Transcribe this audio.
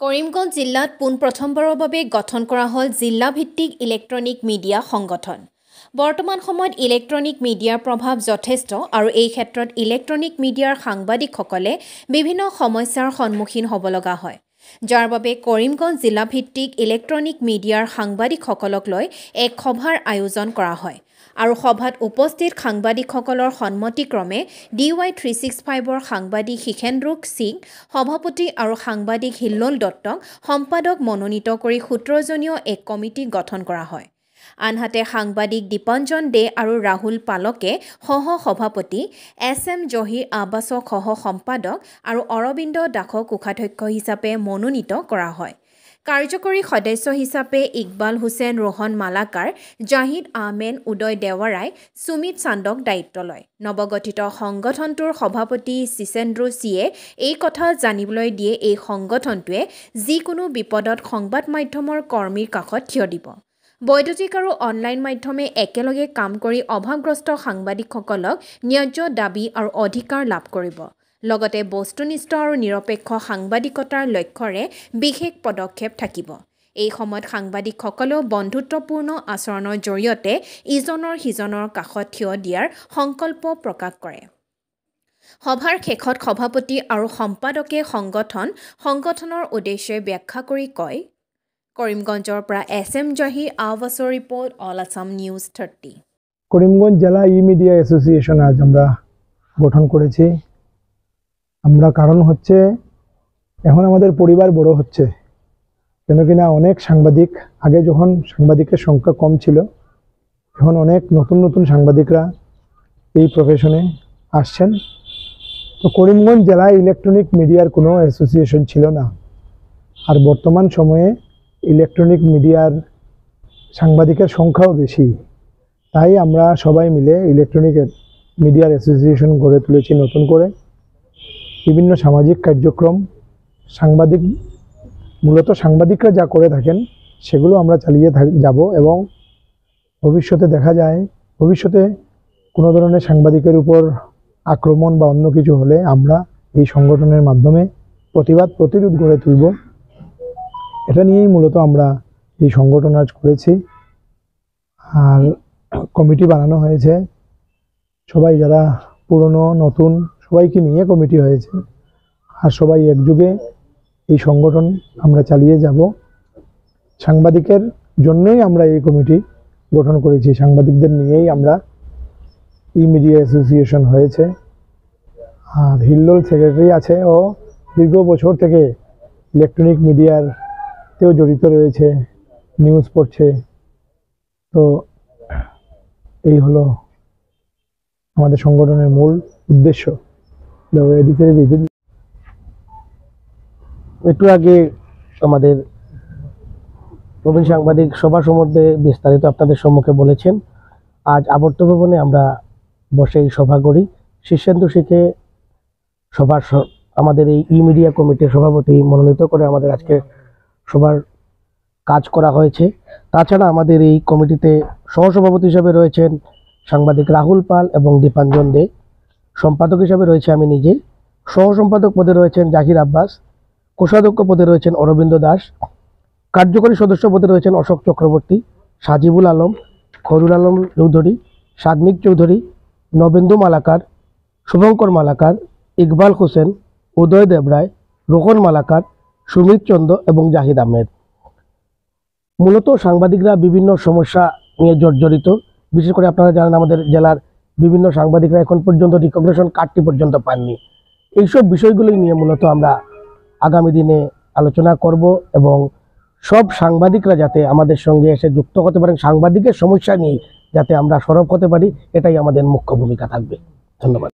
কৰিমগঞ্জ জিলাত পোনপ্ৰথমবাৰৰ বাবে গঠন কৰা হ'ল জিলাভিত্তিক ইলেক্ট্ৰনিক মিডিয়া সংগঠন। বৰ্তমান সময়ত ইলেক্ট্ৰনিক মিডিয়াৰ প্ৰভাৱ যথেষ্ট আৰু এই ক্ষেত্ৰত ইলেক্ট্ৰনিক মিডিয়াৰ সাংবাদিকসকলে বিভিন্ন সমস্যাৰ সন্মুখীন হ'ব লগা হয়। যাৰ বাবে কৰিমগঞ্জ জিলাভিত্তিক ইলেক্ট্ৰনিক মিডিয়াৰ সাংবাদিকসকলক লৈ এক সভাৰ আয়োজন কৰা হয় আৰু সভাত উপস্থিত সাংবাদিকসকলৰ সন্মতিক্ৰমে DY365ৰ সাংবাদিক শিখেন্দ্ৰুক সিং সভাপতি আৰু সাংবাদিক হিল্লোল দত্তক সম্পাদক মনোনীত কৰি 17জনীয় এক কমিটি গঠন কৰা হয়। আনহাতে সাংবাদিক দীপঞ্জন দে আৰু ৰাহুল পালকে সহ-সভাপতি, SM জহিৰ আব্বাছক সহ-সম্পাদক আৰু অৰবিন্দ দাসক কোষাধ্যক্ষ হিচাপে মনোনীত কৰা হয়। কাৰ্যকৰী সদস্য হিচাপে ইকবাল হুছেইন ৰোহন মালাকাৰ, জাহিদ আহমেদ, উদয় দেৱাৰাই, সুমিত চান্দক দায়িত্ব লয়। নৱগঠিত সংগঠনটোৰ সভাপতি শিচেন্দ্ৰু সিয়ে এই কথা জানিবলৈ দিয়ে এই সংগঠনটোৱে যিকোনো বিপদত সংবাদ মাধ্যমৰ কৰ্মীৰ কাষত থিয় দিব। বৈদ্যুতিক আৰু অনলাইন মাধ্যমে একেলগে কাম কৰি অভাৱগ্ৰস্ত সাংবাদিকসকলক ন্যায্য দাবী আৰু অধিকাৰ লাভ কৰিব। লগতে বস্তুনিষ্ঠ আৰু নিৰপেক্ষ সাংবাদিকতাৰ লক্ষ্যৰে বিশেষ পদক্ষেপ থাকিব। এই সময়ত সাংবাদিকসকলেও বন্ধুত্বপূৰ্ণ আচৰণৰ জৰিয়তে ইজনৰ সিজনৰ কাষত থিয় দিয়াৰ সংকল্প প্ৰকাশ কৰে। সভাৰ শেষত সভাপতি আৰু সম্পাদকে সংগঠনৰ উদ্দেশ্য ব্যাখ্যা কৰি কয়। কৰিমগঞ্জৰ পৰা SM জহিৰ আব্বাছৰ report, all Assam news 30। Karimganj জেলা ই-মিডিয়া অ্যাসোসিয়েশন আজ আমরা গঠন করেছি। আমরা কারণ হচ্ছে এখন আমাদের পরিবার বড় হচ্ছে, কেন কিনা অনেক সাংবাদিক, আগে যখন সাংবাদিকের সংখ্যা কম ছিল, এখন অনেক নতুন নতুন সাংবাদিকরা এই প্রফেশনে আসছেন। তো করিমগঞ্জ জেলা ইলেকট্রনিক মিডিয়ার কোনো অ্যাসোসিয়েশন ছিল না, আর বর্তমান সময়ে ইলেকট্রনিক মিডিয়ার সাংবাদিকের সংখ্যাও বেশি। তাই আমরা সবাই মিলে ইলেকট্রনিক মিডিয়ার অ্যাসোসিয়েশন গড়ে তুলেছি নতুন করে। বিভিন্ন সামাজিক কার্যক্রম মূলত সাংবাদিকরা যা করে থাকেন সেগুলো আমরা চালিয়ে যাব এবং ভবিষ্যতে দেখা যায় ভবিষ্যতে কোনো ধরনের সাংবাদিকের উপর আক্রমণ বা অন্য কিছু হলে আমরা এই সংগঠনের মাধ্যমে প্রতিরোধ গড়ে তুলব। এটা নিয়েই মূলত আমরা এই সংগঠন আজ করেছি। আর কমিটি বানানো হয়েছে, সবাই যারা পুরনো নতুন সবাইকে নিয়ে কমিটি হয়েছে, আর সবাই একযোগে এই সংগঠন আমরা চালিয়ে যাব। সাংবাদিকের জন্যই আমরা এই কমিটি গঠন করেছি, সাংবাদিকদের নিয়েই আমরা ই-মিডিয়া অ্যাসোসিয়েশন হয়েছে। আর হিল্লোল সেক্রেটারি আছে, ও দীর্ঘ বছর থেকে ইলেকট্রনিক মিডিয়াতেও জড়িত রয়েছে, নিউজ পড়ছে। তো এই হলো আমাদের সংগঠনের মূল উদ্দেশ্য। একটু আগে আমাদের প্রবীণ সাংবাদিক সভা সম্বন্ধে বিস্তারিত আপনাদের সম্মুখে বলেছেন। আজ আবর্ত ভবনে আমরা বসে এই সভা করি। শিষ্যেন্দু শিখে সভার আমাদের এই ই-মিডিয়া কমিটির সভাপতি মনোনীত করে আমাদের আজকে সভার কাজ করা হয়েছে। তাছাড়া আমাদের এই কমিটিতে সহসভাপতি হিসাবে রয়েছেন সাংবাদিক রাহুল পাল এবং দীপঞ্জন দে, সম্পাদক হিসাবে রয়েছে আমি নিজে, সহসম্পাদক পদে রয়েছেন জাহির আব্বাস, কোষাধ্যক্ষ পদে রয়েছেন অরবিন্দ দাস, কার্যকরী সদস্য পদে রয়েছেন অশোক চক্রবর্তী, সাজিবুল আলম, খয়রুল আলম চৌধুরী, সাদমিক চৌধুরী, নবেন্দু মালাকার, শুভঙ্কর মালাকার, ইকবাল হোসেন, উদয় দেবরায়, রোহন মালাকার, সুমিত চন্দ এবং জাহিদ আহমেদ। মূলত সাংবাদিকরা বিভিন্ন সমস্যা নিয়ে জর্জরিত। বিশেষ করে আপনারা জানেন আমাদের জেলার বিভিন্ন সাংবাদিকরা এখন পর্যন্ত রিকগনিশন কার্ডটি পর্যন্ত পাননি। এইসব বিষয়গুলি নিয়ে মূলত আমরা আগামী দিনে আলোচনা করব এবং সব সাংবাদিকরা যাতে আমাদের সঙ্গে এসে যুক্ত হতে পারেন, সাংবাদিকের সমস্যা নিয়ে যাতে আমরা সরব হতে পারি, এটাই আমাদের মুখ্য ভূমিকা থাকবে। ধন্যবাদ।